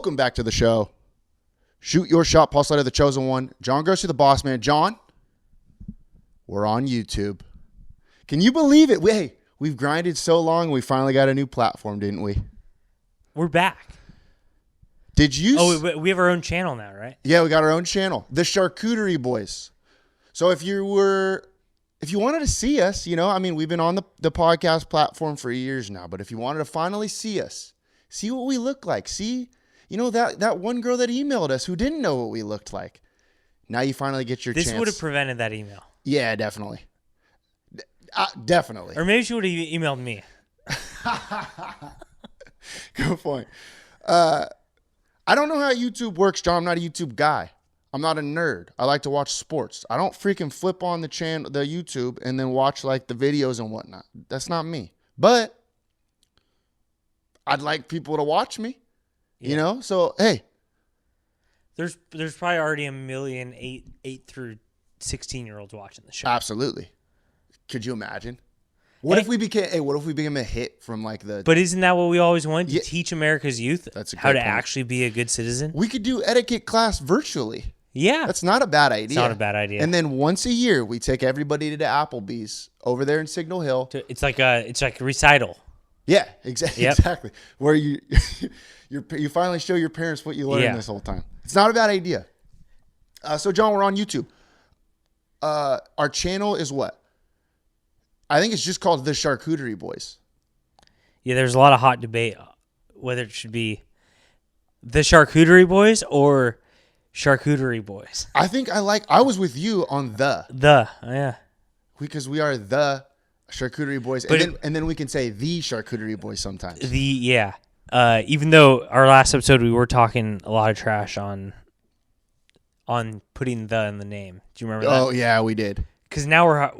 Welcome back to the show. Shoot your shot, Paul Slater, the chosen one. John Garcia, the boss man. John, we're on YouTube. Can you believe it? We've grinded so long, we finally got a new platform, didn't we? We're back. Did you? We have our own channel now, right? Yeah, we got our own channel, the Charcuterie Boys. So if you wanted to see us, we've been on the podcast platform for years now, but if you wanted to finally see us, see what we look like, see, that one girl that emailed us who didn't know what we looked like. Now you finally get your chance. This would have prevented that email. Yeah, definitely. Definitely. Or maybe she would have emailed me. Good point. I don't know how YouTube works, John. I'm not a YouTube guy. I'm not a nerd. I like to watch sports. I don't freaking flip on the YouTube and then watch like the videos and whatnot. That's not me. But I'd like people to watch me, So, hey. There's probably already 1 million 8 through 16-year-olds watching the show. Absolutely. Could you imagine? What if we became a hit from like the... But isn't that what we always wanted? To teach America's youth how to actually be a good citizen? We could do etiquette class virtually. Yeah. That's not a bad idea. It's not a bad idea. And then once a year, we take everybody to Applebee's over there in Signal Hill. It's like a recital. Yeah, exactly. Where you finally show your parents what you learned this whole time. It's not a bad idea. So, John, we're on YouTube. Our channel is what? I think it's just called the Charcuterie Boys. Yeah, there's a lot of hot debate whether it should be the Charcuterie Boys or Charcuterie Boys. I was with you on yeah. Because we are the Charcuterie Boys, and then we can say the Charcuterie Boys sometimes. Even though our last episode we were talking a lot of trash on putting the in the name. Do you remember that? Oh yeah, we did. Because now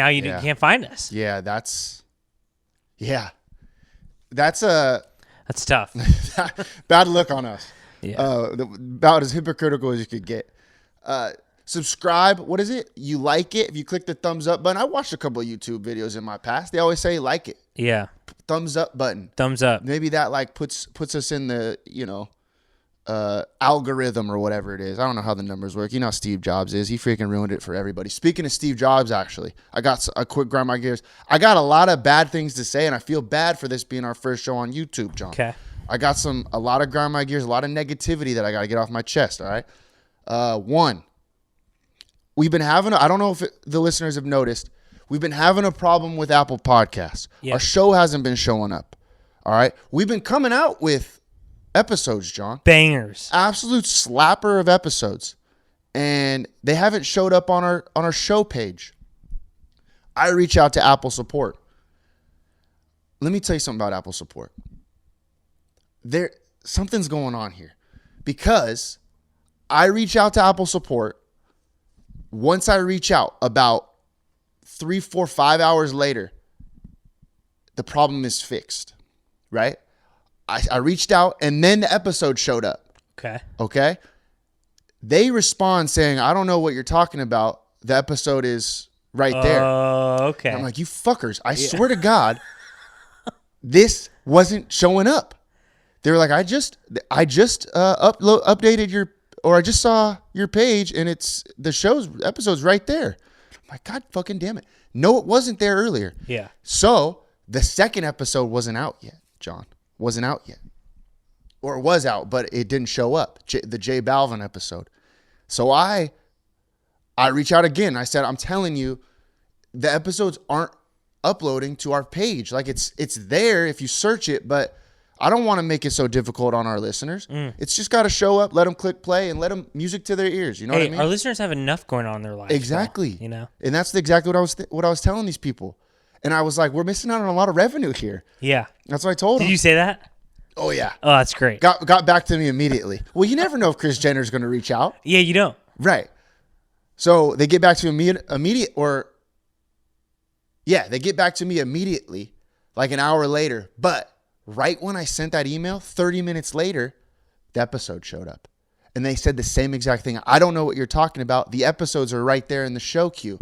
you can't find us. Yeah, that's tough. Bad look on us. Yeah. About as hypocritical as you could get. Subscribe. What is it? You like it if you click the thumbs up button. I watched a couple of YouTube videos in my past. They always say like it. Yeah. Thumbs up button. Thumbs up. Maybe that like puts us in the algorithm or whatever it is. I don't know how the numbers work. You know how Steve Jobs is. He freaking ruined it for everybody. Speaking of Steve Jobs, actually, I got a quick grind my gears. I got a lot of bad things to say, and I feel bad for this being our first show on YouTube, John. Okay. I got a lot of grind my gears, a lot of negativity that I got to get off my chest, all right? One, we've been having, I don't know if the listeners have noticed, we've been having a problem with Apple Podcasts. Yep. Our show hasn't been showing up, all right? We've been coming out with episodes, John. Bangers. Absolute slapper of episodes. And they haven't showed up on our show page. I reach out to Apple support. Let me tell you something about Apple support. Something's going on here. Because I reach out to Apple support. Once I reach out, about 3, 4, 5 hours later, the problem is fixed. Right? I reached out, and then the episode showed up. Okay? They respond saying, I don't know what you're talking about. The episode is right there. Okay. And I'm like, you fuckers. I swear to God, this wasn't showing up. They were like, I just updated I just saw your page, and it's the episode's right there. I'm like, God fucking damn it. No, it wasn't there earlier. Yeah. So the second episode wasn't out yet, John. Wasn't out yet. Or it was out, but it didn't show up. The J Balvin episode. So I reach out again. I said, I'm telling you, the episodes aren't uploading to our page. Like it's there if you search it, but I don't want to make it so difficult on our listeners. It's just got to show up, let them click play, and let them music to their ears. You know what I mean? Our listeners have enough going on in their lives. Exactly. Though, And that's exactly what I was telling these people. And I was like, we're missing out on a lot of revenue here. Yeah. That's what I told them. Did you say that? Oh, yeah. Oh, that's great. Got back to me immediately. Well, you never know if Kris Jenner is going to reach out. Yeah, you don't. Right. So they get back to me they get back to me immediately, like an hour later. But right when I sent that email, 30 minutes later, the episode showed up. And they said the same exact thing. I don't know what you're talking about. The episodes are right there in the show queue.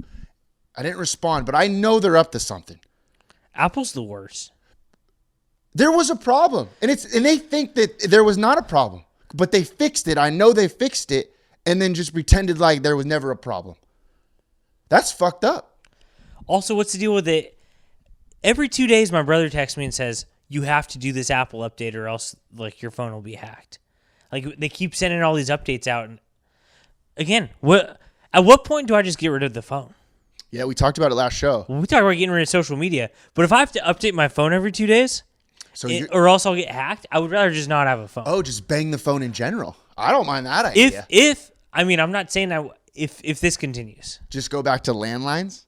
I didn't respond, but I know they're up to something. Apple's the worst. There was a problem, and they think that there was not a problem. but they fixed it. I know they fixed it, and then just pretended like there was never a problem. That's fucked up. Also, what's the deal with it? Every 2 days, my brother texts me and says, you have to do this Apple update or else like your phone will be hacked. Like they keep sending all these updates out. And again, at what point do I just get rid of the phone? Yeah, we talked about it last show. Well, we talked about getting rid of social media, but if I have to update my phone every 2 days, or else I'll get hacked, I would rather just not have a phone. Oh, just bang the phone in general. I don't mind that idea. I'm not saying that if this continues. Just go back to landlines?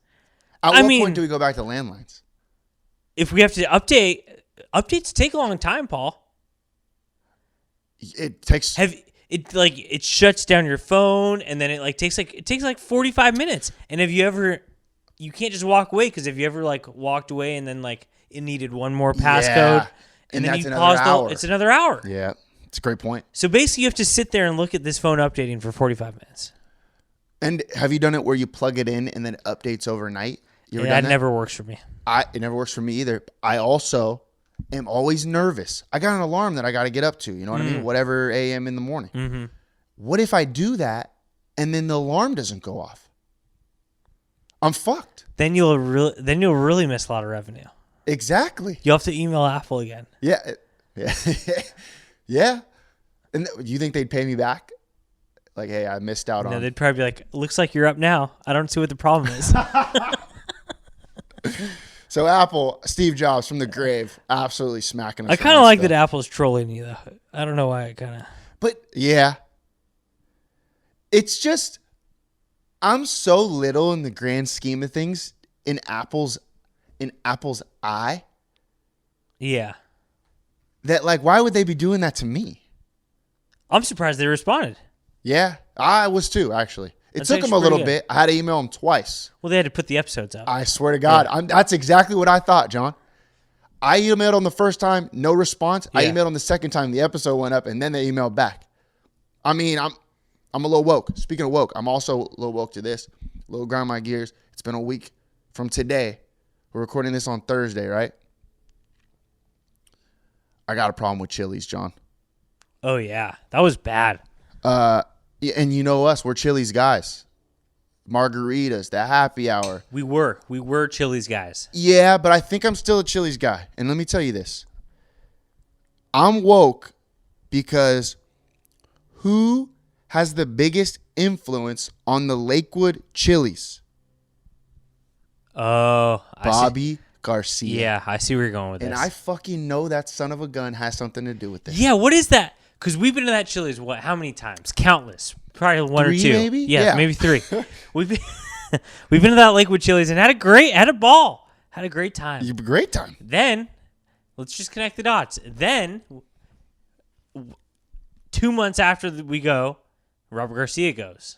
At what point do we go back to landlines? If we have to updates take a long time, Paul. It takes... It shuts down your phone, and then it takes 45 minutes. And you can't just walk away, because if you ever walked away and then it needed one more passcode, and then you paused, it's another hour. Yeah, it's a great point. So basically, you have to sit there and look at this phone updating for 45 minutes. And have you done it where you plug it in and then it updates overnight? That never works for me. It never works for me either. I also am always nervous. I got an alarm that I got to get up to. You know what I mean? Whatever a.m. in the morning. Mm-hmm. What if I do that and then the alarm doesn't go off? I'm fucked. Then you'll really miss a lot of revenue. Exactly. You'll have to email Apple again. Yeah. Yeah. And you think they'd pay me back? Like, hey, I missed out on. No, they'd probably be like, looks like you're up now. I don't see what the problem is. So Apple, Steve Jobs from the grave, absolutely smacking us. I kind of like that Apple's trolling you, though. I don't know why it kind of. But yeah, it's just, I'm so little in the grand scheme of things in Apple's eye. Yeah. That why would they be doing that to me? I'm surprised they responded. Yeah, I was too, actually. It took them a little bit. I had to email them twice. Well, they had to put the episodes out. I swear to God. Yeah. That's exactly what I thought, John. I emailed them the first time, no response. Yeah. I emailed them the second time, the episode went up, and then they emailed back. I mean, I'm a little woke. Speaking of woke, I'm also a little woke to this. A little grind my gears. It's been a week from today. We're recording this on Thursday, right? I got a problem with Chili's, John. Oh, yeah. That was bad. And you know us, we're Chili's guys. Margaritas, the happy hour. We were Chili's guys. Yeah, but I think I'm still a Chili's guy. And let me tell you this. I'm woke because who has the biggest influence on the Lakewood Chili's? Oh, Bobby Garcia. Yeah, I see where you're going with this. And I fucking know that son of a gun has something to do with this. Yeah, what is that? Because we've been to that Chili's, how many times? Countless. Probably one or two. Maybe? Yeah, maybe three. We've been to that Lakewood Chili's and had a ball. Had a great time. Great time. Then, let's just connect the dots. Then, 2 months after we go, Robert Garcia goes.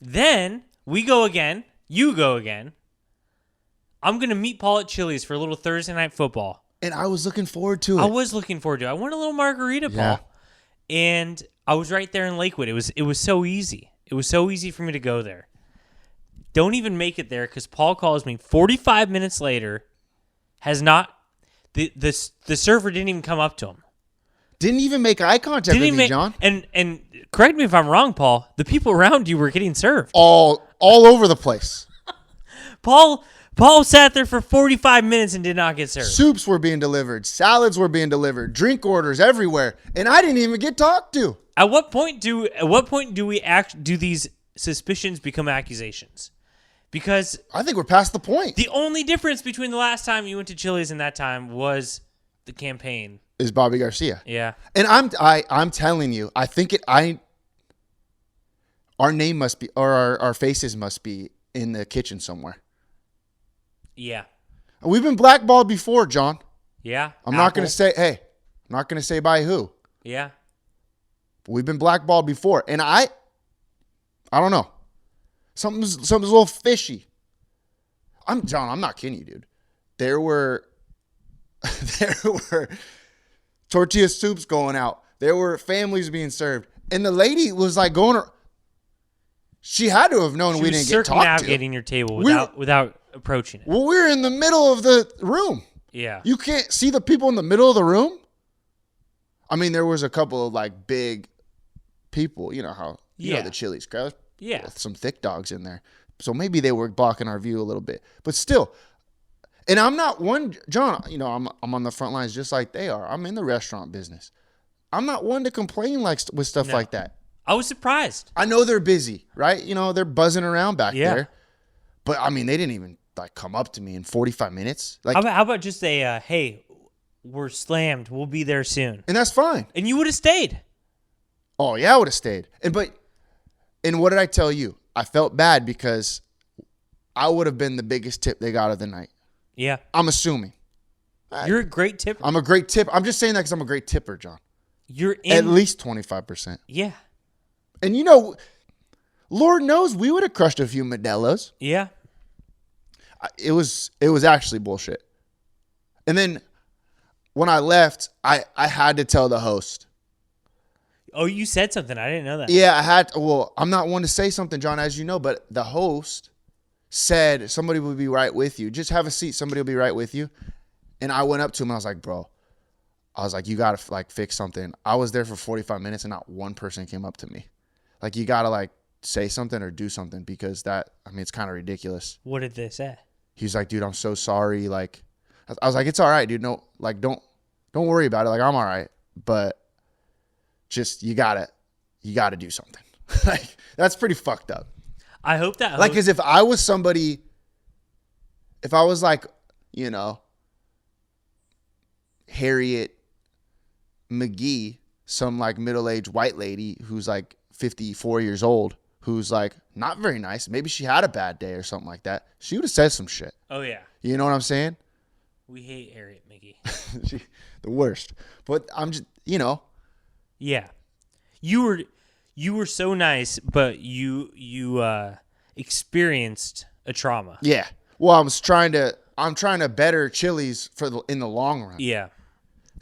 Then, we go again. You go again. I'm going to meet Paul at Chili's for a little Thursday night football. And I was looking forward to it. I was looking forward to it. I want a little margarita, Paul. And I was right there in Lakewood. It was so easy. It was so easy for me to go there. Don't even make it there because Paul calls me 45 minutes later. Has not the server didn't even come up to him. Didn't even make eye contact with me, John. And correct me if I'm wrong, Paul. The people around you were getting served all over the place. Paul sat there for 45 minutes and did not get served. Soups were being delivered. Salads were being delivered. Drink orders everywhere. And I didn't even get talked to. At what point do these suspicions become accusations? Because I think we're past the point. The only difference between the last time you went to Chili's and that time was the campaign. Is Bobby Garcia. Yeah. And I'm telling you, I think our name must be, or our faces must be in the kitchen somewhere. Yeah. We've been blackballed before, John. Yeah. I'm not going to say by who. Yeah. But we've been blackballed before. And I don't know. Something's a little fishy. John, I'm not kidding you, dude. There were tortilla soups going out. There were families being served. And the lady was going, she had to have known we didn't get talked to. Circumnavigating your table without approaching it. Well, we're in the middle of the room. Yeah. You can't see the people in the middle of the room? I mean, there was a couple of like big people. You know how you know Yeah. the Chili's crowd. Yeah. With some thick dogs in there. So maybe they were blocking our view a little bit. But still, and I'm not one, John, you know, I'm on the front lines just like they are. I'm in the restaurant business. I'm not one to complain with stuff No. like that. I was surprised. I know they're busy, right? You know, they're buzzing around back Yeah. there. But I mean, they didn't even like come up to me in 45 minutes. Like, How about just a, hey, we're slammed. We'll be there soon. and that's fine. And you would have stayed. Oh yeah, I would have stayed. And what did I tell you? I felt bad because I would have been the biggest tip they got of the night. Yeah. I'm assuming. You're a great tipper. I'm a great tip. I'm just saying that because I'm a great tipper, John. You're in. At least 25%. Yeah. And you know, Lord knows we would have crushed a few Modelo's. Yeah. It was actually bullshit. And then when I left, I had to tell the host. Oh, you said something. I didn't know that. Yeah, I had to, well, I'm not one to say something, John, as you know, but the host said somebody will be right with you. Just have a seat. Somebody will be right with you. And I went up to him and I was like, bro, you got to like fix something. I was there for 45 minutes and not one person came up to me. Like, you got to like say something or do something because it's kind of ridiculous. What did they say? He was like, dude, I'm so sorry. Like, I was like, it's all right, dude. No, like, don't worry about it. Like, I'm all right. But just, you gotta do something. Like, that's pretty fucked up. I hope that. Like, as if I was somebody, if I was like, you know, Harriet McGee, some like middle-aged white lady who's like 54 years old, who's like not very nice. Maybe she had a bad day or something like that. She would have said some shit. Oh, yeah. You know what I'm saying? We hate Harriet Mickey. The worst. But I'm just, you know. Yeah. You were so nice, but you experienced a trauma. Yeah. Well, I'm trying to better Chili's in the long run. Yeah.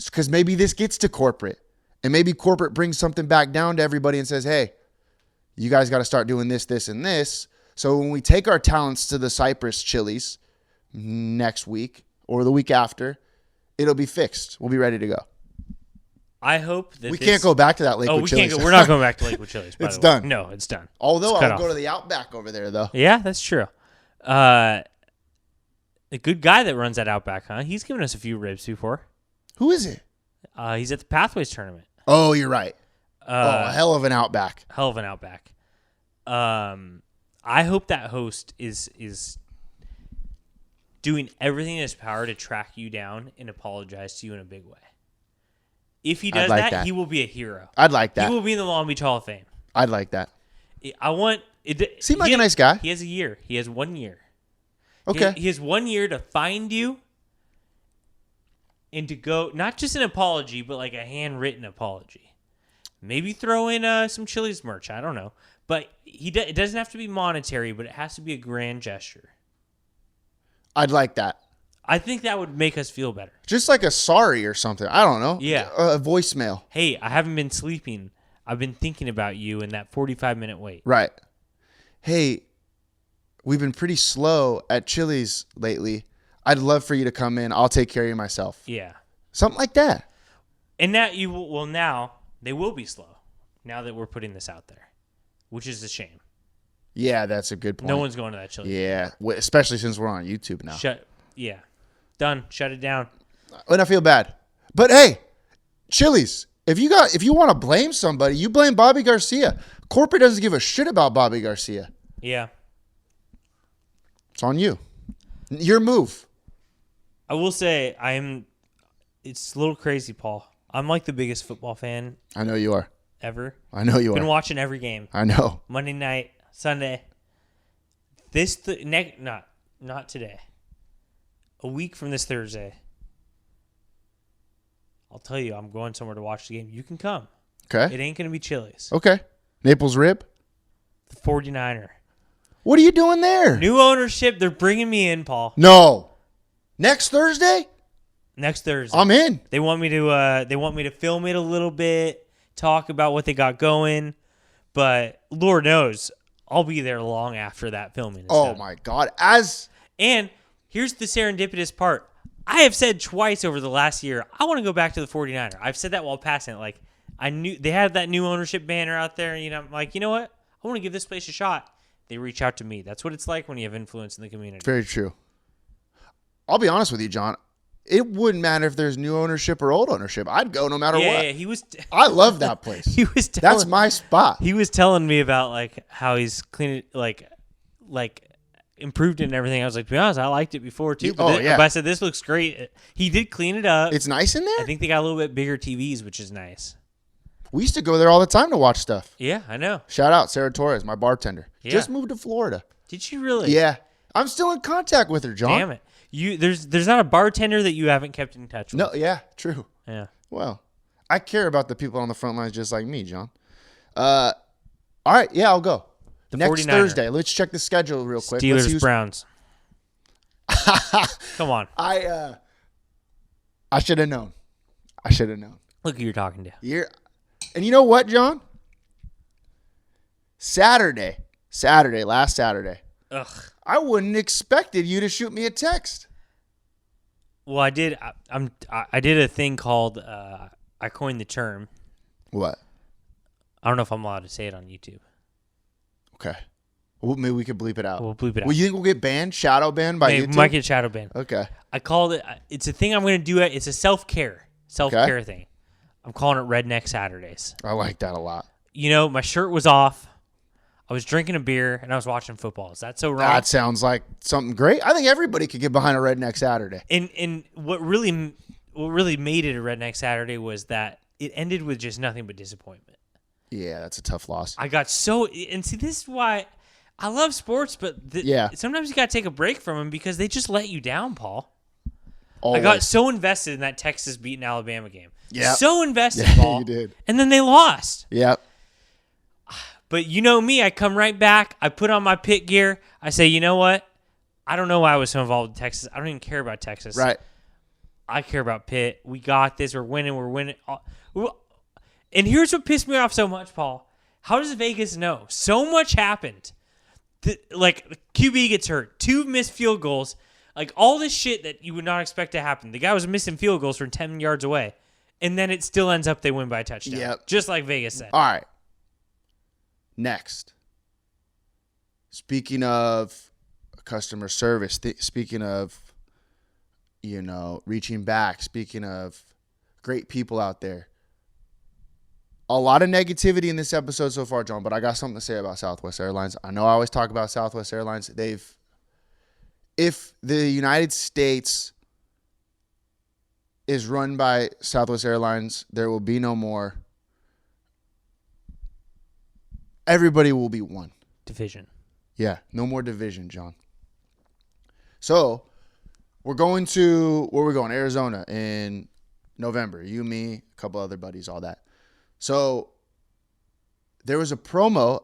Because maybe this gets to corporate. And maybe corporate brings something back down to everybody and says, hey, you guys got to start doing this, this, and this. So when we take our talents to the Cypress Chili's next week or the week after, it'll be fixed. We'll be ready to go. I hope that we can't go back to that Lakewood we Chili's. can't go. We're not going back to Lakewood Chili's. It's done. No, it's done. Although It's cut I'll go off. to the Outback over there, though. Yeah, that's true. A good guy that runs that Outback, huh? He's given us a few ribs before. Who is it? He's at the Pathways tournament. Oh, you're right. Hell of an Outback. Hell of an Outback. I hope that host is doing everything in his power to track you down and apologize to you in a big way. If he does that, he will be a hero. I'd like that. He will be in the Long Beach Hall of Fame. I'd like that. I want it. Seemed like a nice guy. He has a year. He has 1 year. Okay. He has 1 year to find you and to go, not just an apology, but like a handwritten apology. Maybe throw in some Chili's merch. I don't know. But it doesn't have to be monetary, but it has to be a grand gesture. I'd like that. I think that would make us feel better. Just like a sorry or something. I don't know. Yeah. A voicemail. Hey, I haven't been sleeping. I've been thinking about you in that 45-minute wait. Right. Hey, we've been pretty slow at Chili's lately. I'd love for you to come in. I'll take care of you myself. Yeah. Something like that. And now now they will be slow now that we're putting this out there, which is a shame. Yeah, that's a good point. No one's going to that Chili's. Yeah, especially since we're on YouTube now. Yeah. Done. Shut it down. And I feel bad. But hey, Chili's, if you want to blame somebody, you blame Bobby Garcia. Corporate doesn't give a shit about Bobby Garcia. Yeah. It's on you. Your move. I will say it's a little crazy, Paul. I'm like the biggest football fan I know you are. ever. I know you Been are. watching every game. I know. Monday night, Sunday. Not today. A week from this Thursday. I'll tell you, I'm going somewhere to watch the game. You can come. Okay. It ain't going to be Chili's. Okay. Naples Rib. The 49er. What are you doing there? New ownership. They're bringing me in, Paul. No. Next Thursday? Next Thursday. I'm in. They want me to film it a little bit, talk about what they got going, but Lord knows I'll be there long after that filming is done. My God. And here's the serendipitous part. I have said twice over the last year, I want to go back to the 49er. I've said that while passing it. Like, I knew they had that new ownership banner out there. And, I'm like, you know what? I want to give this place a shot. They reach out to me. That's what it's like when you have influence in the community. Very true. I'll be honest with you, John. It wouldn't matter if there's new ownership or old ownership. I'd go no matter what. Yeah, he was. I love that place. That's my spot. He was telling me about like how he's cleaned it, like improved it and everything. I was like, to be honest, I liked it before too. But I said this looks great. He did clean it up. It's nice in there. I think they got a little bit bigger TVs, which is nice. We used to go there all the time to watch stuff. Yeah, I know. Shout out Sarah Torres, my bartender. Yeah. Just moved to Florida. Did she really? Yeah. I'm still in contact with her, John. Damn it. There's not a bartender that you haven't kept in touch with. No, yeah, true. Yeah. Well, I care about the people on the front lines just like me, John. All right, yeah, I'll go. Next 49er. Thursday. Let's check the schedule real quick. Steelers, Browns. Come on. I should have known. Look who you're talking to. And you know what, John? Last Saturday. Ugh. I wouldn't expected you to shoot me a text. Well, I did. I did a thing called. I coined the term. What? I don't know if I'm allowed to say it on YouTube. Okay. Well, maybe we could bleep it out. We'll bleep it out. Well, you think we'll get banned, shadow banned by YouTube? We might get shadow banned. Okay. I called it. It's a thing I'm going to do. It's a self-care thing. I'm calling it Redneck Saturdays. I like that a lot. My shirt was off. I was drinking a beer and I was watching football. Is that so wrong? That sounds like something great. I think everybody could get behind a Redneck Saturday. And what really made it a Redneck Saturday was that it ended with just nothing but disappointment. Yeah, that's a tough loss. I got and see, this is why I love sports, but sometimes you got to take a break from them because they just let you down, Paul. Always. I got so invested in that Texas beating Alabama game. Yeah. So invested, yeah, Paul. You did. And then they lost. Yep. But you know me, I come right back. I put on my pit gear. I say, you know what? I don't know why I was so involved in Texas. I don't even care about Texas. Right. I care about Pitt. We got this. We're winning. And here's what pissed me off so much, Paul. How does Vegas know? So much happened. Like, QB gets hurt. 2 missed field goals. Like, all this shit that you would not expect to happen. The guy was missing field goals from 10 yards away. And then it still ends up they win by a touchdown. Yep. Just like Vegas said. All right. Next. Speaking of customer service, speaking of, reaching back, speaking of great people out there. A lot of negativity in this episode so far, John, but I got something to say about Southwest Airlines. I know I always talk about Southwest Airlines. If the United States is run by Southwest Airlines, there will be no more. Everybody will be one. Division. Yeah, no more division, John. So, we're going to, where we're going? Arizona in November. You, me, a couple other buddies, all that. So, there was an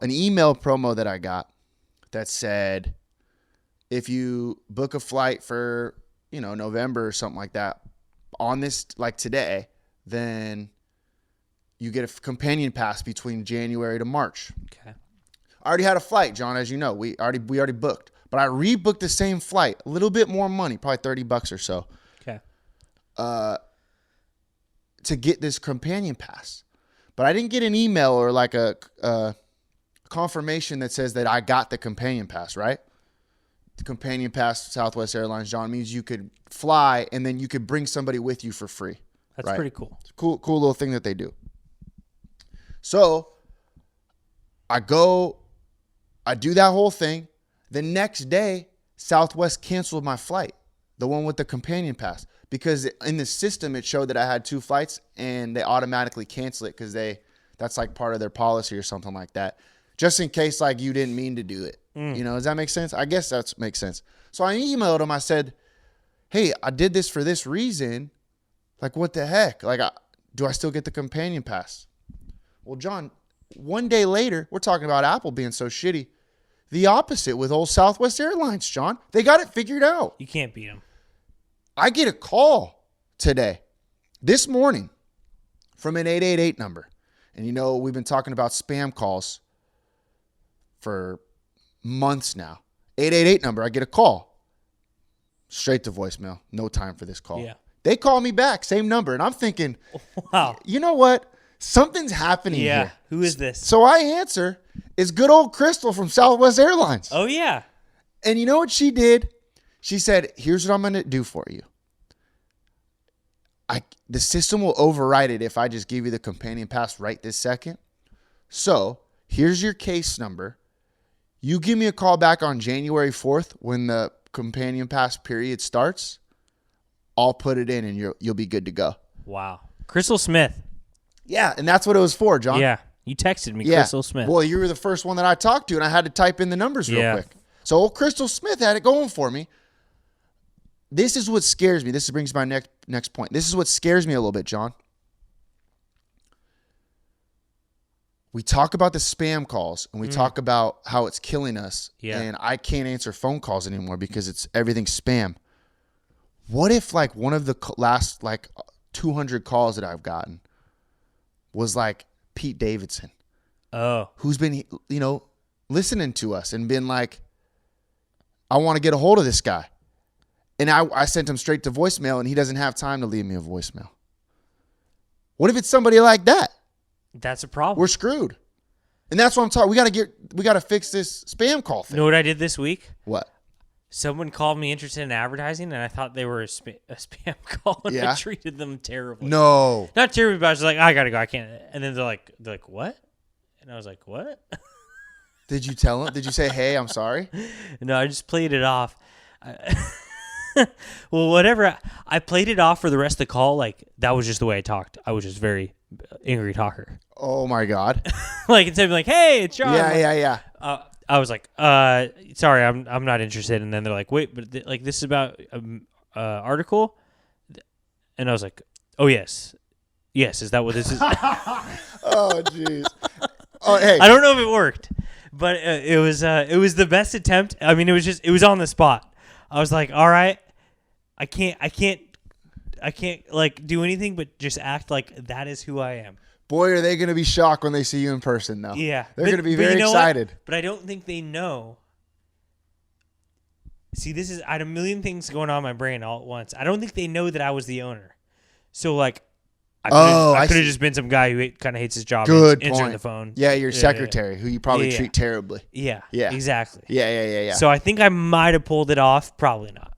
email promo that I got that said, if you book a flight for, November or something like that, on this, like today, then you get a companion pass between January to March. Okay. I already had a flight, John, as you know. We already booked. But I rebooked the same flight. A little bit more money, probably $30 or so. Okay. To get this companion pass. But I didn't get an email or like a confirmation that says that I got the companion pass, right? The companion pass, Southwest Airlines, John, means you could fly and then you could bring somebody with you for free. That's right? pretty cool. It's a cool little thing that they do. So I do that whole thing. The next day, Southwest canceled my flight, the one with the companion pass, because in the system, it showed that I had 2 flights and they automatically cancel it because that's like part of their policy or something like that. Just in case like you didn't mean to do it. Does that make sense? I guess that makes sense. So I emailed them. I said, hey, I did this for this reason. Like, what the heck? Like, do I still get the companion pass? Well, John, one day later, we're talking about Apple being so shitty. The opposite with old Southwest Airlines, John. They got it figured out. You can't beat them. I get a call today, this morning, from an 888 number. And we've been talking about spam calls for months now. 888 number, I get a call. Straight to voicemail. No time for this call. Yeah. They call me back, same number, and I'm thinking, Wow. you know what? Something's happening Yeah. here. Who is this? So I answer. It's good old Crystal from Southwest Airlines. Oh, yeah. And you know what she did? She said, here's what I'm going to do for you. The system will override it if I just give you the companion pass right this second. So here's your case number. You give me a call back on January 4th when the companion pass period starts. I'll put it in and you'll be good to go. Wow. Crystal Smith. Yeah, and that's what it was for, John. Yeah. You texted me, Crystal Smith. Well, you were the first one that I talked to, and I had to type in the numbers real quick. So old Crystal Smith had it going for me. This is what scares me. This brings my next point. This is what scares me a little bit, John. We talk about the spam calls, and we talk about how it's killing us, and I can't answer phone calls anymore because everything's spam. What if like one of the last like 200 calls that I've gotten was like Pete Davidson? Oh. Who's been, listening to us and been like, I want to get a hold of this guy. And I sent him straight to voicemail, and he doesn't have time to leave me a voicemail. What if it's somebody like that? That's a problem. We're screwed. And that's what I'm talking. We got to fix this spam call thing. You know what I did this week? What? Someone called me interested in advertising, and I thought they were a spam call, and I treated them terribly. No. Not terribly, but I was like, I gotta go, I can't. And then they're like, what? And I was like, what? Did you tell him? Did you say, hey, I'm sorry? No, I just played it off. Well, whatever. I played it off for the rest of the call. Like, that was just the way I talked. I was just very angry talker. Oh, my God. Like, instead of being like, hey, it's John. Yeah. I was like, sorry, I'm not interested. And then they're like, wait, but this is about article? And I was like, oh, yes. Yes, is that what this is? Oh, jeez. Oh, hey. I don't know if it worked, but it was the best attempt. I mean, it was on the spot. I was like, all right, I can't like do anything but just act like that is who I am. Boy, are they going to be shocked when they see you in person, though. Yeah. They're going to be very excited. But I don't think they know. See, I had a million things going on in my brain all at once. I don't think they know that I was the owner. So, like, I could have just been some guy who kind of hates his job. Good answering point. the phone. Yeah, your secretary, who you probably treat terribly. Yeah. Yeah. Exactly. Yeah. So I think I might have pulled it off. Probably not.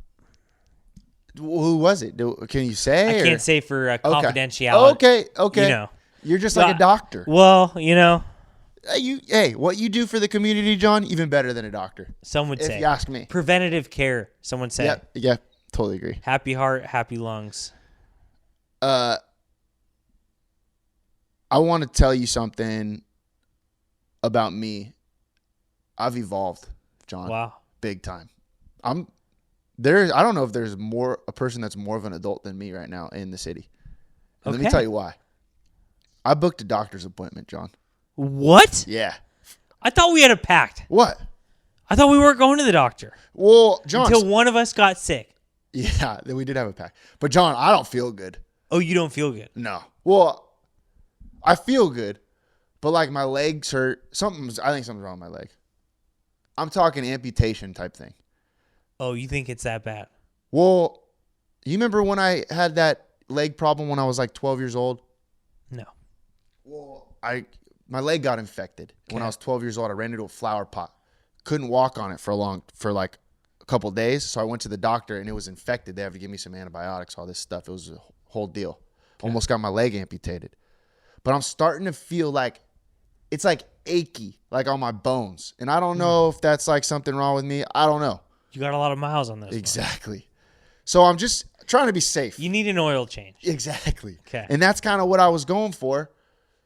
Who was it? Can you say? I can't say for confidentiality. Okay. You're just like a doctor. Well, Hey, what you do for the community, John, even better than a doctor. Some would say. If you ask me. Preventative care, someone say. Yeah, totally agree. Happy heart, happy lungs. I want to tell you something about me. I've evolved, John. Wow. Big time. I don't know if there's a person that's more of an adult than me right now in the city. And let me tell you why. I booked a doctor's appointment, John. What? Yeah. I thought we had a pact. What? I thought we weren't going to the doctor. Well, John. Until one of us got sick. Yeah, we did have a pact. But, John, I don't feel good. Oh, you don't feel good? No. Well, I feel good, but, like, my legs hurt. I think something's wrong with my leg. I'm talking amputation type thing. Oh, you think it's that bad? Well, you remember when I had that leg problem when I was, like, 12 years old? No. Well, my leg got infected when I was 12 years old. I ran into a flower pot. Couldn't walk on it for like a couple of days. So I went to the doctor and it was infected. They have to give me some antibiotics, all this stuff. It was a whole deal. Okay. Almost got my leg amputated. But I'm starting to feel like it's like achy, like on my bones. And I don't know if that's like something wrong with me. I don't know. You got a lot of miles on this. Exactly. One. So I'm just trying to be safe. You need an oil change. Exactly. Okay. And that's kind of what I was going for.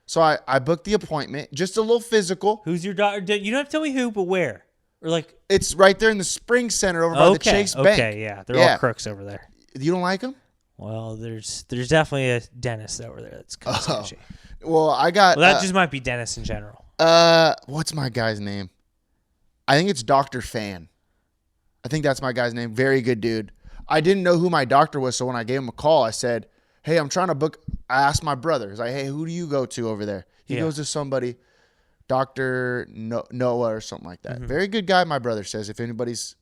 So I booked the appointment, just a little physical. Who's your doctor? You don't have to tell me who, but where? Or like it's right there in the Spring Center over by the Chase Bank. Okay, yeah. They're all crooks over there. You don't like them? Well, there's definitely a dentist over there that's kind of sketchy. Well, that just might be dentists in general. What's my guy's name? I think it's Dr. Fan. I think that's my guy's name. Very good dude. I didn't know who my doctor was, so when I gave him a call, I said, hey, I'm trying to book. I asked my brother. He's like, hey, who do you go to over there? He goes to somebody, Dr. Noah or something like that. Mm-hmm. Very good guy, my brother says, if anybody's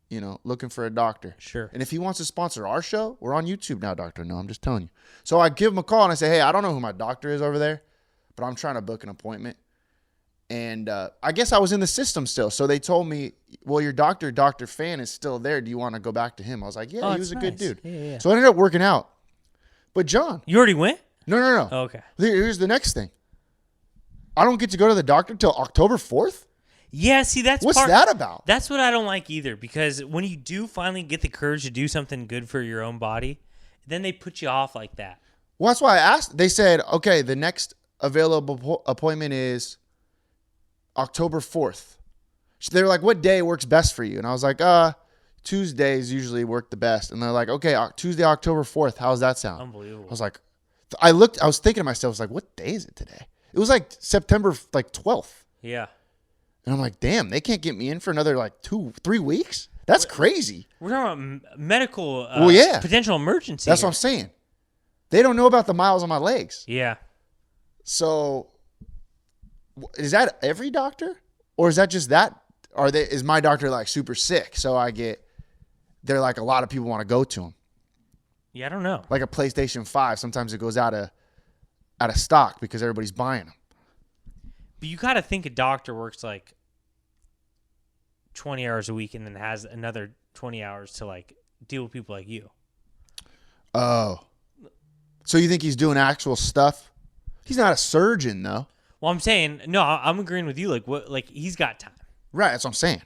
looking for a doctor. Sure. And if he wants to sponsor our show, we're on YouTube now, Dr. No, I'm just telling you. So I give him a call and I say, hey, I don't know who my doctor is over there, but I'm trying to book an appointment. And I guess I was in the system still. So they told me, well, your doctor, Dr. Fan, is still there. Do you want to go back to him? I was like, yeah, he was a good dude. Yeah. So I ended up working out. But John. You already went? No. Oh, okay. Here's the next thing. I don't get to go to the doctor till October 4th? Yeah, see, What's that about? That's what I don't like either, because when you do finally get the courage to do something good for your own body, then they put you off like that. Well, that's why I asked. They said, okay, the next available appointment is October 4th. So they're like, what day works best for you? And I was like, Tuesdays usually work the best. And they're like, okay, Tuesday, October 4th. How's that sound? Unbelievable. I was like, I was thinking to myself, I was like, what day is it today? It was like September 12th. Yeah. And I'm like, damn, they can't get me in for another 2-3 weeks? That's crazy. We're talking about medical potential emergency. That's what I'm saying. They don't know about the miles on my legs. Yeah. So is that every doctor? Or is that just that? Is my doctor super sick? So they're like a lot of people want to go to him. Yeah, I don't know. Like a PlayStation 5, sometimes it goes out of stock because everybody's buying them. But you got to think a doctor works 20 hours a week and then has another 20 hours to deal with people like you. Oh. So you think he's doing actual stuff? He's not a surgeon though. Well, I'm saying, no, I'm agreeing with you. He's got time. Right, that's what I'm saying.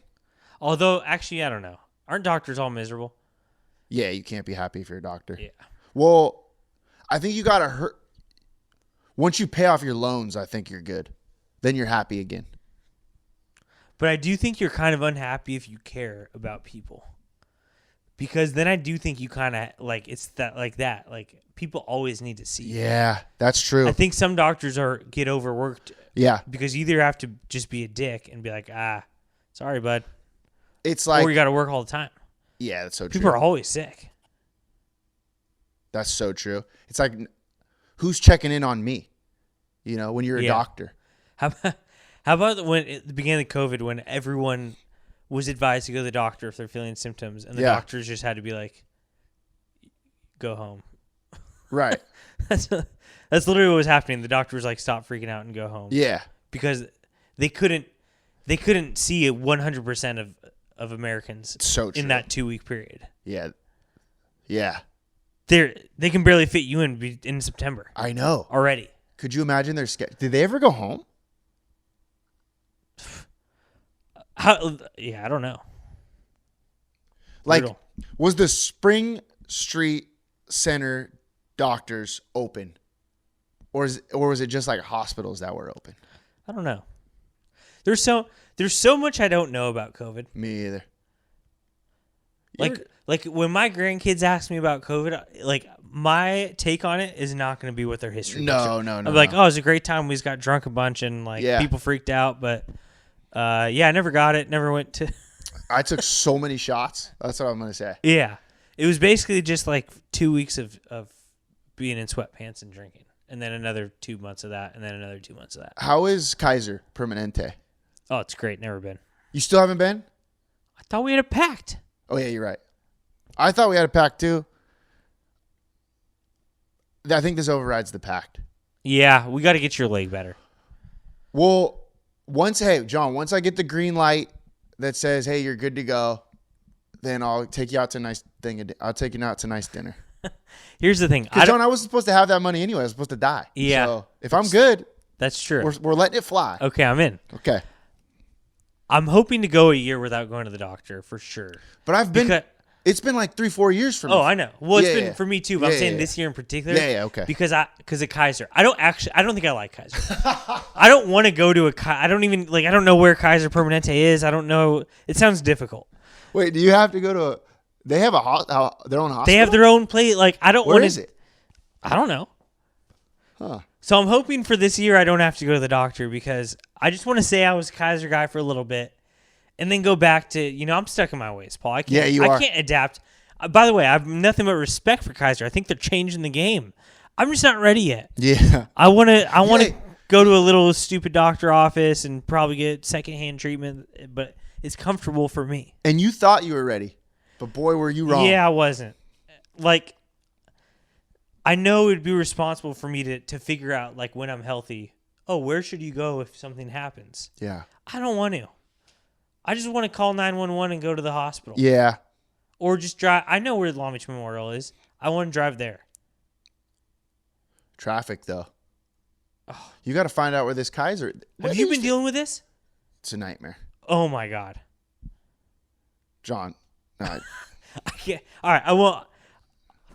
Although, actually, I don't know. Aren't doctors all miserable? Yeah, you can't be happy if you're a doctor. Yeah. Well, I think you got to hurt. Once you pay off your loans, I think you're good. Then you're happy again. But I do think you're kind of unhappy if you care about people. Because then I do think you kind of, it's that. People always need to see you. Yeah, that's true. I think some doctors get overworked. Yeah. Because you either have to just be a dick and be like, sorry, bud. It's like. Or you got to work all the time. Yeah, that's so true. People are always sick. That's so true. It's like, who's checking in on me? When you're a doctor. How about when at the beginning of COVID, when everyone was advised to go to the doctor if they're feeling symptoms, and the doctors just had to be like, go home. Right. That's literally what was happening. The doctor was like, stop freaking out and go home. Yeah. Because they couldn't see 100% of Americans in that 2-week period. Yeah. Yeah. They can barely fit you in September. I know. Already. Could you imagine their schedule? Did they ever go home? Yeah, I don't know. Brutal. Was the Spring Street Center doctors open? Or was it just hospitals that were open? I don't know. There's so much I don't know about COVID. Me either. Like when my grandkids ask me about COVID, my take on it is not going to be what their history. No. I'm like, oh, it was a great time. We just got drunk a bunch and people freaked out, but I never got it. Never went to. I took so many shots. That's what I'm going to say. Yeah, it was basically just 2 weeks of being in sweatpants and drinking, and then another 2 months of that, and then another 2 months of that. How is Kaiser Permanente? Oh, it's great. Never been. You still haven't been? I thought we had it packed. Oh yeah, you're right. I thought we had a pact too. I think this overrides the pact. Yeah, we got to get your leg better. Well, once I get the green light that says, "Hey, you're good to go," then I'll take you out to a nice thing. I'll take you out to a nice dinner. Here's the thing, John, I wasn't supposed to have that money anyway. I was supposed to die. Yeah. So if I'm good, that's true. We're letting it fly. Okay, I'm in. Okay. I'm hoping to go a year without going to the doctor for sure. But it's been 3-4 years for me. Oh, I know. Well, it's been for me too, but I'm saying this year in particular. Yeah, okay. Because of Kaiser. I don't think I like Kaiser. I don't want to go to I don't even, I don't know where Kaiser Permanente is. I don't know. It sounds difficult. Wait, do you have to go to they have their own hospital? They have their own place. I don't want to. Where is it? I don't know. Huh. So I'm hoping for this year I don't have to go to the doctor because I just want to say I was a Kaiser guy for a little bit and then go back to, I'm stuck in my ways, Paul. I can't adapt. By the way, I have nothing but respect for Kaiser. I think they're changing the game. I'm just not ready yet. Yeah. I want to go to a little stupid doctor office and probably get secondhand treatment, but is comfortable for me. And you thought you were ready, but boy, were you wrong. Yeah, I wasn't. Like, I know it'd be responsible for me to figure out, like, when I'm healthy, oh, where should you go if something happens? Yeah. I don't want to. I just want to call 911 and go to the hospital. Yeah. Or just drive. I know where the Long Beach Memorial is. I want to drive there. Traffic, though. Oh. You got to find out where this Kaiser... Have you been dealing with this? It's a nightmare. Oh, my God. John. No, I can't. All right,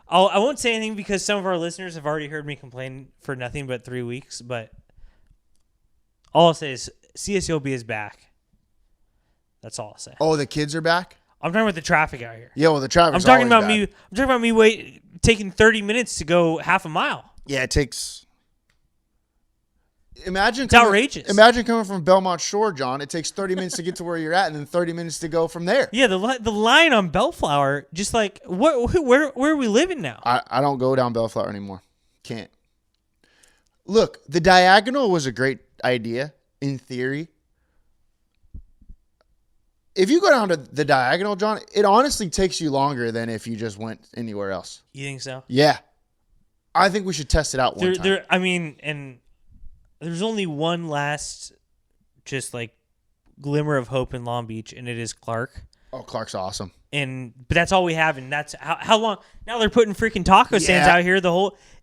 I won't say anything because some of our listeners have already heard me complain for nothing but 3 weeks, but all I'll say is CSOB is back. That's all I'll say. Oh, the kids are back? I'm talking about the traffic out here. Yeah, well, the traffic's I'm talking always about bad. me. I'm talking about me taking 30 minutes to go half a mile. Yeah, it takes... It's outrageous. Imagine coming from Belmont Shore, John. It takes 30 minutes to get to where you're at and then 30 minutes to go from there. Yeah, the line on Bellflower, just like, where are we living now? I don't go down Bellflower anymore. Can't. Look, the diagonal was a great idea in theory. If you go down to the diagonal, John, it honestly takes you longer than if you just went anywhere else. You think so? Yeah. I think we should test it out one time. I mean, and there's only one last just like glimmer of hope in Long Beach, and it is Clark. Oh, Clark's awesome. But that's all we have, and that's how long now they're putting freaking taco stands out here.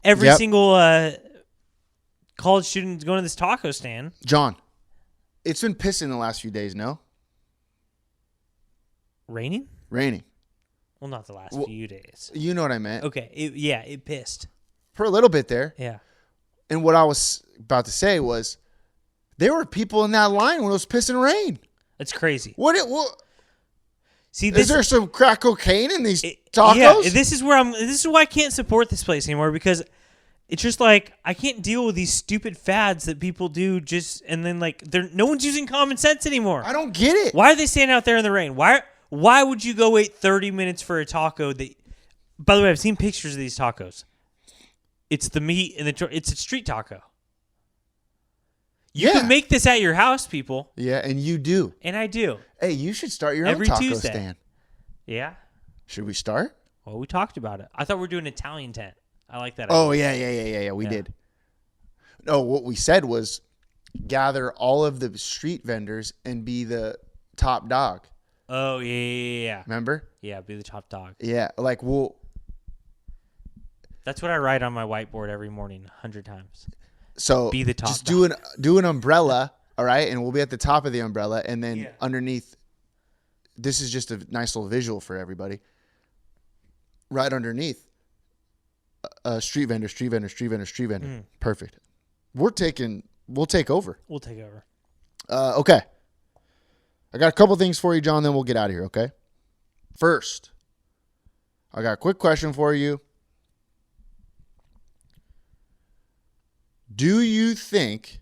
Every single college student going to this taco stand. John, it's been pissing the last few days, no? Raining? Raining. Well, not the last few days. You know what I meant. Okay. It pissed. For a little bit there. Yeah. And what I was about to say was there were people in that line when it was pissing rain. That's crazy. What? See, is there some crack cocaine in these tacos? Yeah, this is why I can't support this place anymore, because it's just like I can't deal with these stupid fads that people do and then like no one's using common sense anymore. I don't get it. Why are they standing out there in the rain? Why would you go wait 30 minutes for a taco that, by the way, I've seen pictures of these tacos. It's the meat and it's a street taco. You can make this at your house, people. Yeah, and you do. And I do. Hey, you should start your Every own taco Tuesday. stand. Yeah. Should we start? Well, we talked about it. I thought we were doing an Italian tent. I like that. Oh, yeah. We did. No, what we said was gather all of the street vendors and be the top dog. Oh, yeah. Remember? Yeah, be the top dog. Yeah, like That's what I write on my whiteboard every morning 100 times. So be the top just dog. do an umbrella, all right? And we'll be at the top of the umbrella, and then underneath, this is just a nice little visual for everybody. Right underneath, street vendor. Perfect. We'll take over. We'll take over. Okay. I got a couple things for you, John, then we'll get out of here, okay? First, I got a quick question for you. Do you think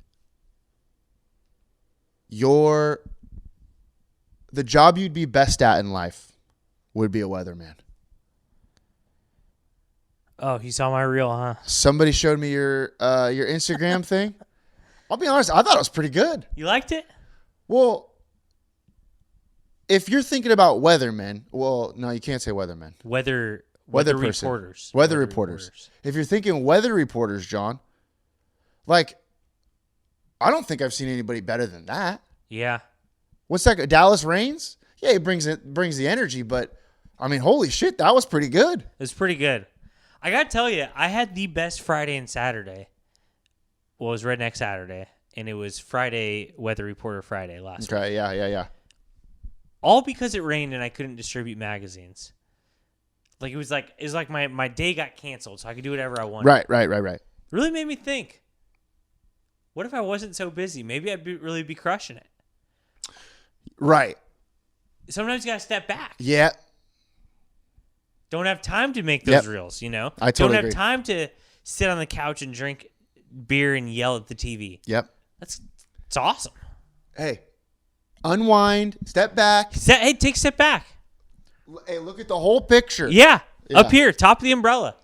the job you'd be best at in life would be a weatherman? Oh, you saw my reel, huh? Somebody showed me your Instagram thing. I'll be honest, I thought it was pretty good. You liked it? Well, if you're thinking about weathermen, well, no, you can't say weathermen. Weather person. reporters. Weather reporters. If you're thinking weather reporters, John, like, I don't think I've seen anybody better than that. Yeah. What's that? Dallas Reigns? Yeah, he brings the energy, but I mean, holy shit, that was pretty good. It was pretty good. I got to tell you, I had the best Friday and Saturday. Well, it was Redneck Saturday, and it was Friday, Weather Reporter Friday last week. Okay, yeah. All because it rained and I couldn't distribute magazines. Like, it was like my day got canceled, so I could do whatever I wanted. Right. Really made me think. What if I wasn't so busy? Maybe I'd really be crushing it. Right. Sometimes you got to step back. Yeah. Don't have time to make those reels, you know? I totally Don't have agree. time to sit on the couch and drink beer and yell at the TV. Yep. It's awesome. Hey, unwind, step back. Hey, take a step back. Hey, look at the whole picture. Yeah. Up here, top of the umbrella.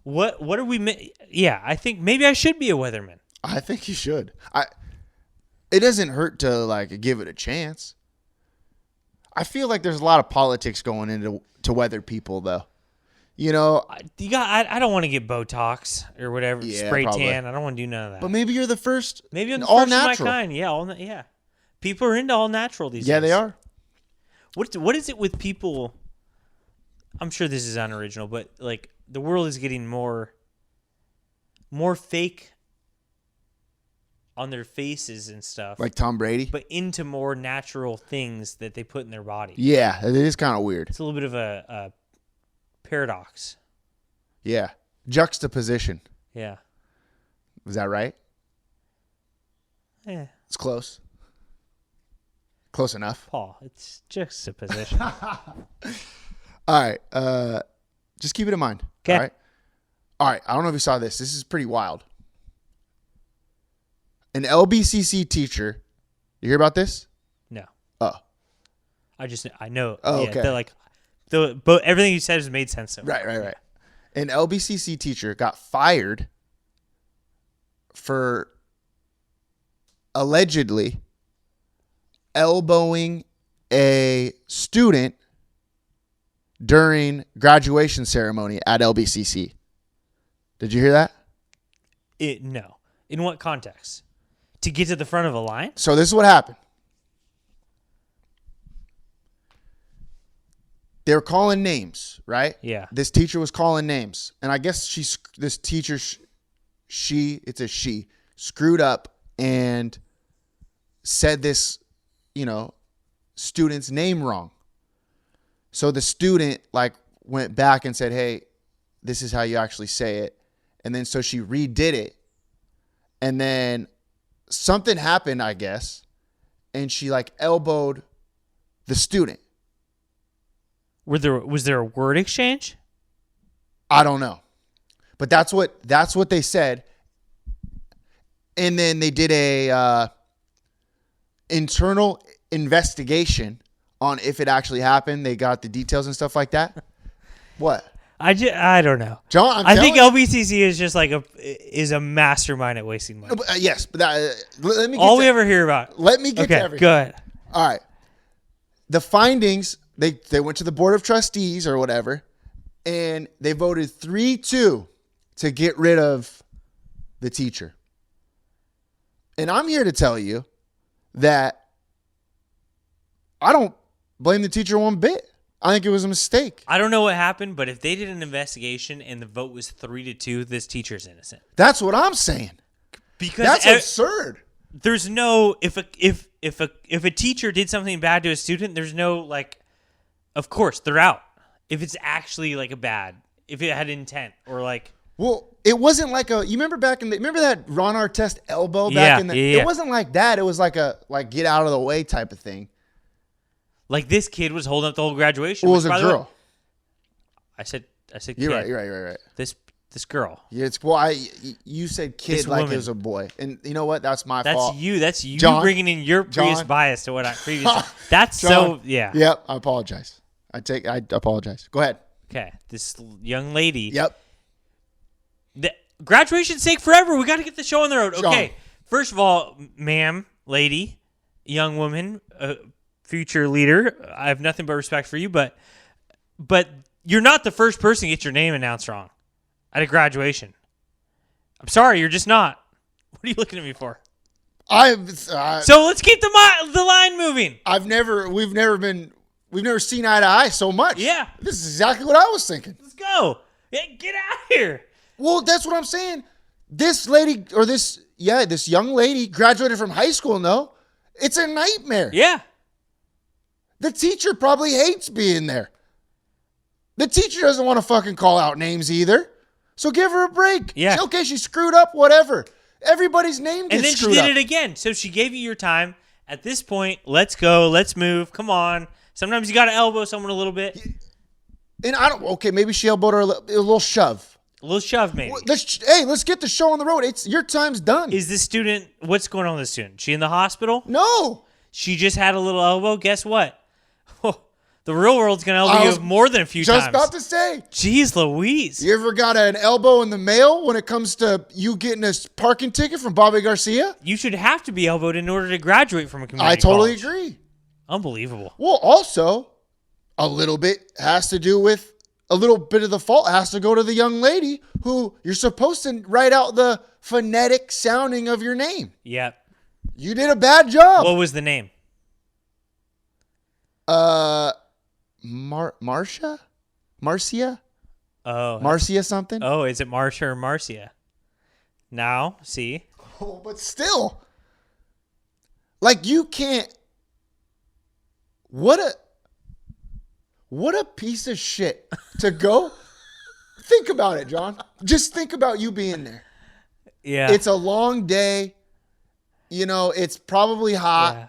What are we... Yeah, I think maybe I should be a weatherman. I think you should. It doesn't hurt to like give it a chance. I feel like there's a lot of politics going into weather people, though. You know, I don't want to get Botox or whatever, spray probably. tan. I don't want to do none of that. But maybe you're the first. Maybe I'm the all first natural. of my kind. Yeah, yeah. People are into all natural these days. Yeah, they are. What is it with people? I'm sure this is unoriginal, but like the world is getting more fake on their faces and stuff. Like Tom Brady? But into more natural things that they put in their body. Yeah, it is kind of weird. It's a little bit of a paradox. Yeah. Juxtaposition. Yeah. Was that right? Yeah. It's close. Close enough. Paul, it's juxtaposition. All right. Just keep it in mind. Okay. All right. All right. I don't know if you saw this. This is pretty wild. An LBCC teacher. You hear about this? No. Oh. I know. Oh, yeah, okay. They're like, but everything you said has made sense. So Right. An LBCC teacher got fired for allegedly elbowing a student during graduation ceremony at LBCC. Did you hear that? No. In what context? To get to the front of a line? So this is what happened. They were calling names, right? Yeah. This teacher was calling names. And I guess this teacher, it's a she, screwed up and said this, student's name wrong. So the student went back and said, hey, this is how you actually say it. And then so she redid it. And then something happened, I guess. And she elbowed the student. Was there a word exchange? I don't know. But that's what they said. And then they did a internal investigation on if it actually happened. They got the details and stuff like that. What? I don't know. John, I think LBCC is just is a mastermind at wasting money. Yes, but let me get all we ever hear about. Let me get to everything. Go ahead. All right. The findings, they went to the board of trustees or whatever, and they voted 3-2 to get rid of the teacher. And I'm here to tell you that I don't blame the teacher one bit. I think it was a mistake. I don't know what happened, but if they did an investigation and the vote was 3-2, this teacher's innocent. That's what I'm saying. Because that's absurd. There's no if a teacher did something bad to a student, there's no of course they're out. If it's actually if it had intent or well, it wasn't you remember remember that Ron Artest elbow back in the yeah. It wasn't like that. It was get out of the way type of thing. This kid was holding up the whole graduation. It was a girl. I said kid. You're right. This girl. Yeah, you said kid it was a boy. And you know what? That's my fault. That's you John, bringing in your previous bias to what I previously. That's John, yeah. Yep, I apologize. I apologize. Go ahead. Okay, this young lady. Yep. The graduation's sake forever. We got to get the show on the road. John. Okay. First of all, ma'am, lady, young woman, future leader. I have nothing but respect for you, but you're not the first person to get your name announced wrong at a graduation. I'm sorry, you're just not. What are you looking at me for? So let's keep the line moving. We've never seen eye to eye so much. Yeah. This is exactly what I was thinking. Let's go. Hey, get out of here. Well, that's what I'm saying. This lady this young lady graduated from high school, no? It's a nightmare. Yeah. The teacher probably hates being there. The teacher doesn't want to fucking call out names either. So give her a break. Yeah. Okay, she screwed up, whatever. Everybody's name gets screwed up. And then she did it again. So she gave you your time. At this point, let's go. Let's move. Come on. Sometimes you got to elbow someone a little bit. And maybe she elbowed her a little shove. A little shove, maybe. Let's get the show on the road. Your time's done. Is this student, what's going on with the student? She in the hospital? No. She just had a little elbow. Guess what? The real world's going to elbow you more than a few times. Just about to say. Jeez Louise. You ever got an elbow in the mail when it comes to you getting a parking ticket from Bobby Garcia? You should have to be elbowed in order to graduate from a community I totally college. agree. Unbelievable. Well, also, a little bit has to do with a little bit of the fault has to go to the young lady who you're supposed to write out the phonetic sounding of your name. Yep. You did a bad job. What was the name? Marcia? Marcia? Oh. Marcia something? Oh, is it Marcia or Marcia? Now, see? Oh, but still. Like, you can't. What a piece of shit to go. Think about it, John. Just think about you being there. Yeah. It's a long day. You know, it's probably hot. Yeah.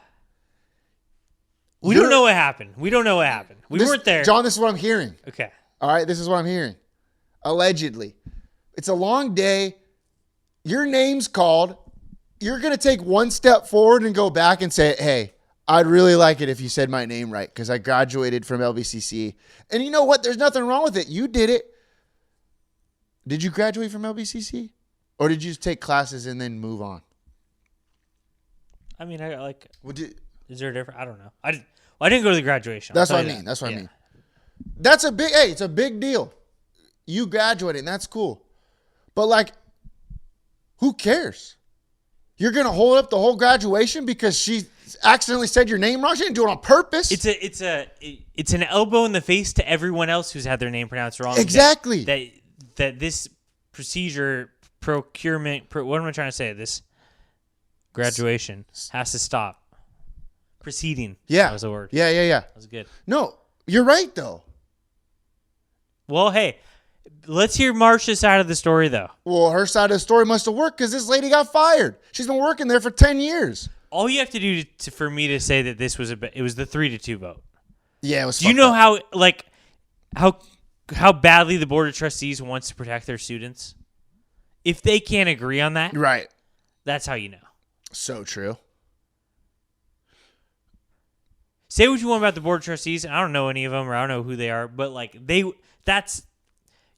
We don't know what happened. We weren't there. John, this is what I'm hearing. Okay. All right, this is what I'm hearing. Allegedly. It's a long day. Your name's called. You're going to take one step forward and go back and say, hey, I'd really like it if you said my name right because I graduated from LBCC. And you know what? There's nothing wrong with it. You did it. Did you graduate from LBCC? Or did you just take classes and then move on? I mean, I like. Is there a difference? I don't know. I didn't go to the graduation. That's what I mean. That's what I mean. That's a big. Hey, it's a big deal. You graduated, and that's cool. But like, who cares? You're gonna hold up the whole graduation because she accidentally said your name wrong. She didn't do it on purpose. It's an elbow in the face to everyone else who's had their name pronounced wrong. Exactly. That this procedure, procurement. What am I trying to say? This graduation has to stop. Proceeding. Yeah. That was a word. Yeah. That was good. No, you're right, though. Well, hey, let's hear Marcia's side of the story, though. Well, her side of the story must have worked because this lady got fired. She's been working there for 10 years. All you have to do for me to say that this was it was the 3-2 vote. Yeah, it was. Do you know how badly the Board of Trustees wants to protect their students? If they can't agree on that, right? That's how you know. So true. Say what you want about the Board of Trustees. I don't know any of them, or I don't know who they are, but like you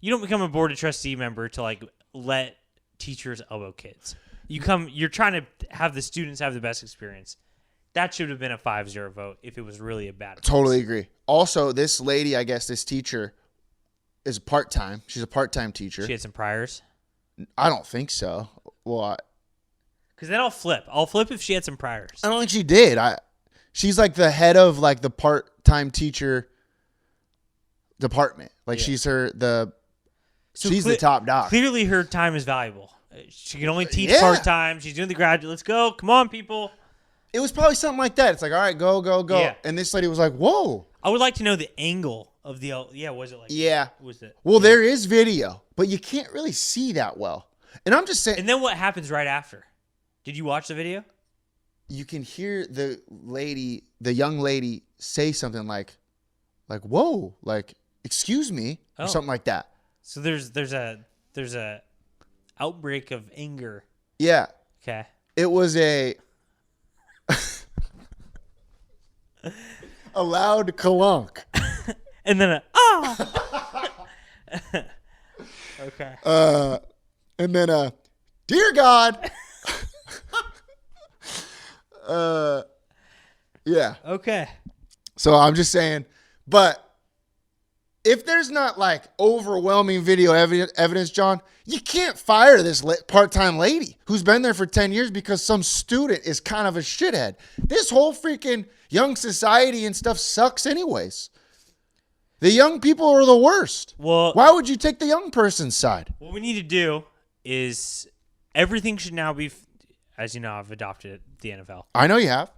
don't become a Board of Trustee member to like let teachers elbow kids. You're trying to have the students have the best experience. That should have been a 5-0 vote if it was really a bad place. Totally agree. Also, this lady, I guess this teacher is part-time. She's a part-time teacher. She had some priors? I don't think so. Well, because then I'll flip. I'll flip if she had some priors. I don't think she did. She's like the head of like the part-time teacher department. Like she's she's the top dog. Clearly her time is valuable. She can only teach part-time. She's doing the graduate. Let's go. Come on, people. It was probably something like that. It's like, all right, go. Yeah. And this lady was like, whoa. I would like to know the angle of the, was it like, was it? Well, there is video, but you can't really see that well. And I'm just saying. And then what happens right after? Did you watch the video? You can hear the young lady say something like, whoa, like, excuse me, or something like that. So there's a outbreak of anger. Yeah. Okay. It was a loud clunk. And then okay. And then dear God. Yeah. Okay. So I'm just saying, but if there's not like overwhelming video evidence, John, you can't fire this part-time lady who's been there for 10 years because some student is kind of a shithead. This whole freaking young society and stuff sucks anyways. The young people are the worst. Well, why would you take the young person's side? What we need to do is everything should now be, as you know, I've adopted the NFL. I know you have.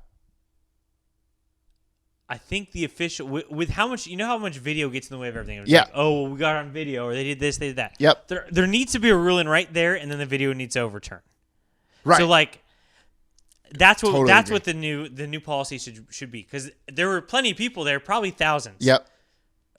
I think the official with how much how much video gets in the way of everything. Yeah. Like, well, we got it on video, or they did this, they did that. Yep. There needs to be a ruling right there, and then the video needs to overturn. Right. So like, that's what Totally that's agree. what the new policy should be, because there were plenty of people there, probably thousands. Yep.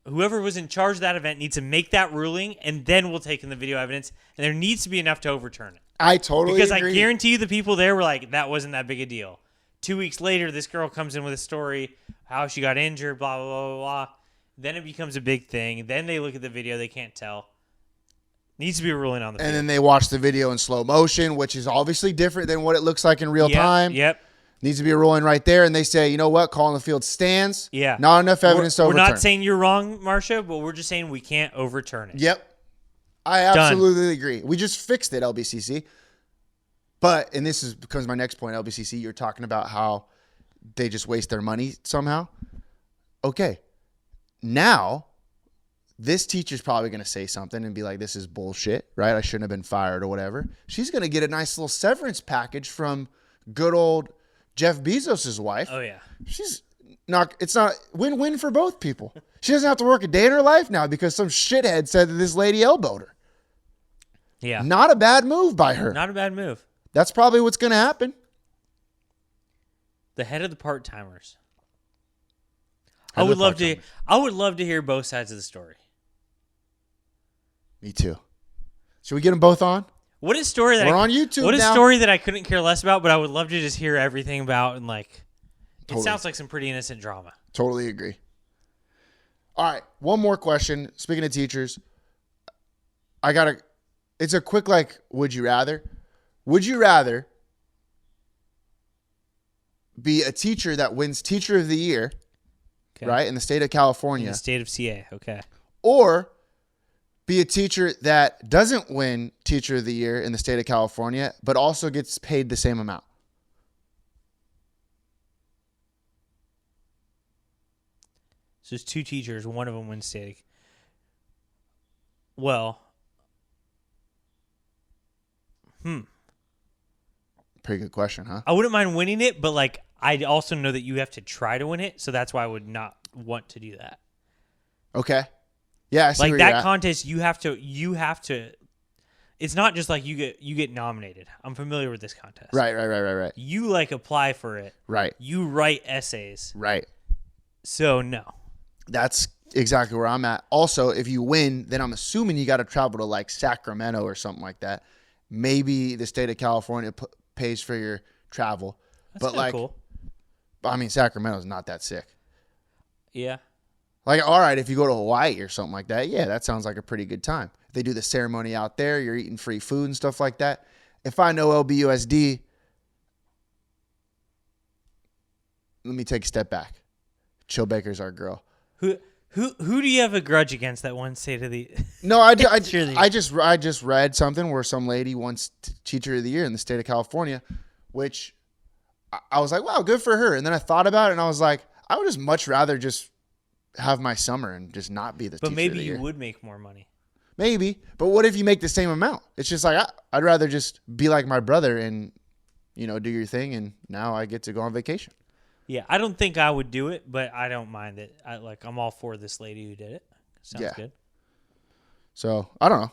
Whoever was in charge of that event needs to make that ruling, and then we'll take in the video evidence, and there needs to be enough to overturn it. I totally Because agree. I guarantee you the people there were like, that wasn't that big a deal. 2 weeks later, this girl comes in with a story, how she got injured, blah, blah, blah, blah, blah. Then it becomes a big thing. Then they look at the video, they can't tell. Needs to be a ruling on the video. And then they watch the video in slow motion, which is obviously different than what it looks like in real time. Yep. Needs to be a ruling right there, and they say, you know what, call on the field stands. Yeah. Not enough evidence to We're overturn. not saying you're wrong, Marcia, but we're just saying we can't overturn it. Yep. I absolutely agree. We just fixed it, LBCC. But, and this becomes my next point, LBCC, you're talking about how they just waste their money somehow. Okay. Now, this teacher's probably going to say something and be like, this is bullshit, right? I shouldn't have been fired or whatever. She's going to get a nice little severance package from good old Jeff Bezos' wife. Oh, yeah. It's not win-win for both people. She doesn't have to work a day in her life now because some shithead said that this lady elbowed her. Yeah. Not a bad move by her. Not a bad move. That's probably what's going to happen. The head of the part-timers. I would love to hear both sides of the story. Me too. Should we get them both on? What is story that We're on YouTube What is now. Story that I couldn't care less about, but I would love to just hear everything about and like. Totally. It sounds like some pretty innocent drama. Totally agree. All right, one more question. Speaking of teachers, it's a quick would you rather? Would you rather be a teacher that wins Teacher of the Year, right, in the state of California, In the state of CA, okay. or be a teacher that doesn't win Teacher of the Year in the state of California, but also gets paid the same amount? So there's two teachers. One of them wins state. Well, Pretty good question, huh? I wouldn't mind winning it, but like I also know that you have to try to win it, so that's why I would not want to do that. Okay. Yeah, I see Like where you're that at. contest, you have to. It's not just like you get nominated. I'm familiar with this contest. Right. You like apply for it. Right. You write essays. Right. So no. That's exactly where I'm at. Also, if you win, then I'm assuming you got to travel to like Sacramento or something like that. Maybe the state of California pays for your travel. That's but like, cool. I mean, Sacramento's not that sick. Yeah. Like, all right, if you go to Hawaii or something like that, yeah, that sounds like a pretty good time. If they do the ceremony out there, you're eating free food and stuff like that. If I know LBUSD, let me take a step back. Chill Baker's our girl. Who do you have a grudge against that one state of the? No, I just read something where some lady wants Teacher of the Year in the state of California, which I was like, wow, good for her. And then I thought about it, and I was like, I would just much rather just have my summer and just not be the Teacher of the Year. But maybe you would make more money. Maybe, but what if you make the same amount? It's just like I'd rather just be like my brother and do your thing, and now I get to go on vacation. Yeah, I don't think I would do it, but I don't mind it. I'm all for this lady who did it. Sounds good. So I don't know.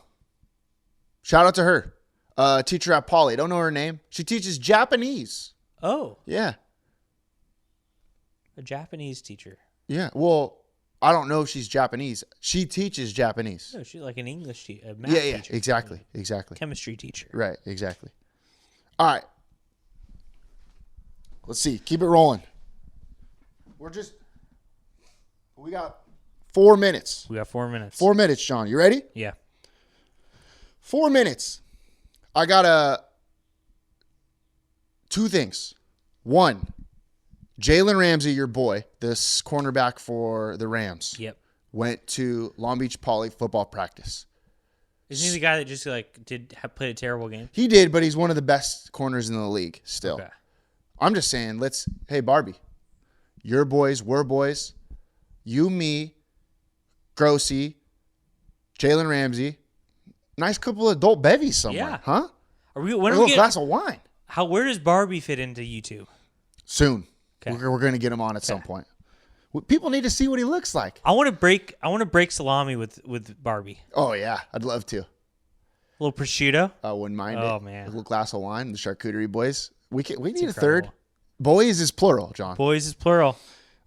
Shout out to her. Teacher at Poly. Don't know her name. She teaches Japanese. Oh, Yeah. a Japanese teacher. Yeah. Well, I don't know if she's Japanese. She teaches Japanese. No, she's like an English teacher, a math Yeah. teacher. Exactly. Chemistry teacher. Right. Exactly. All right. Let's see. Keep it rolling. We got 4 minutes. We got 4 minutes. 4 minutes, Sean. You ready? Yeah. 4 minutes. I got two things. One, Jalen Ramsey, your boy, this cornerback for the Rams, Yep. went to Long Beach Poly football practice. Isn't he the guy that just played a terrible game? He did, but he's one of the best corners in the league still. Okay. I'm just saying, hey, Barbie, your boys, we're boys. You, me, Garcia, Jalen Ramsey. Nice couple of adult bevies somewhere, Yeah. huh? Are we? A When are little we getting, glass of wine. Where does Barbie fit into YouTube? Soon. Okay. We're going to get him on at some point. People need to see what he looks like. I want to break salami with Barbie. Oh, yeah. I'd love to. A little prosciutto. I wouldn't mind it. Oh, man. A little glass of wine, the Charcuterie Boys. We need a incredible. third. Boys is plural, John. Boys is plural.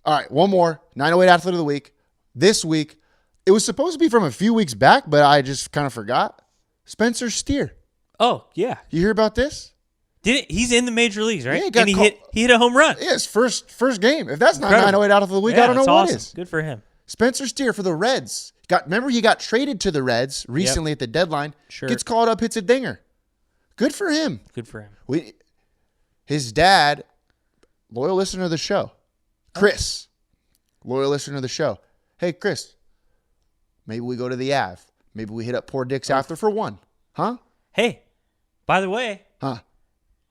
All right, one more. 908 Athlete of the Week. This week, it was supposed to be from a few weeks back, but I just kind of forgot. Spencer Steer. Oh yeah. You hear about this? He's in the major leagues, right? Yeah, he hit a home run. Yeah, his first game. If that's not Incredible. 908 Athlete of the Week, Yeah, I don't know that's what awesome. is. Good for him. Spencer Steer for the Reds. Remember he got traded to the Reds recently at the deadline. Sure. Gets called up, hits a dinger. Good for him. Good for him. His dad loyal listener of the show. Kris, loyal listener of the show. Hey, Kris, maybe we go to the Ave. Maybe we hit up Poor Dick's after for one. Huh? Hey, by the way. Huh?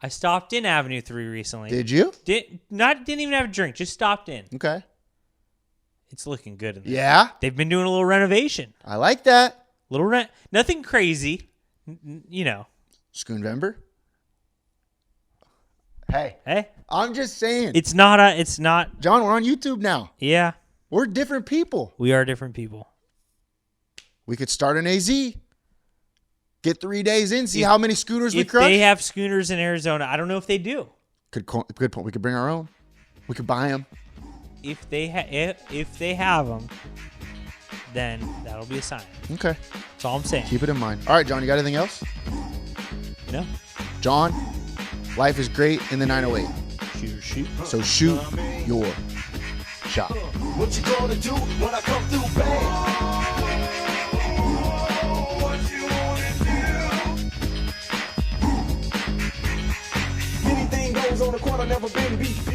I stopped in Avenue 3 recently. Did you? Didn't even have a drink. Just stopped in. Okay. It's looking good in there. Yeah? They've been doing a little renovation. I like that. Nothing crazy. You know. Schoonvember? Hey. I'm just saying. It's not. John, we're on YouTube now. Yeah. We're different people. We are different people. We could start an AZ. Get 3 days in, see how many schooners we crush. If they have schooners in Arizona, I don't know if they do. Good point. We could bring our own. We could buy them. If they have them, then that'll be a sign. Okay. That's all I'm saying. Keep it in mind. All right, John, you got anything else? No. John, life is great in the 908. Shoot. So shoot your shot. What you gonna do when I come through, babe? On the corner, never been beat.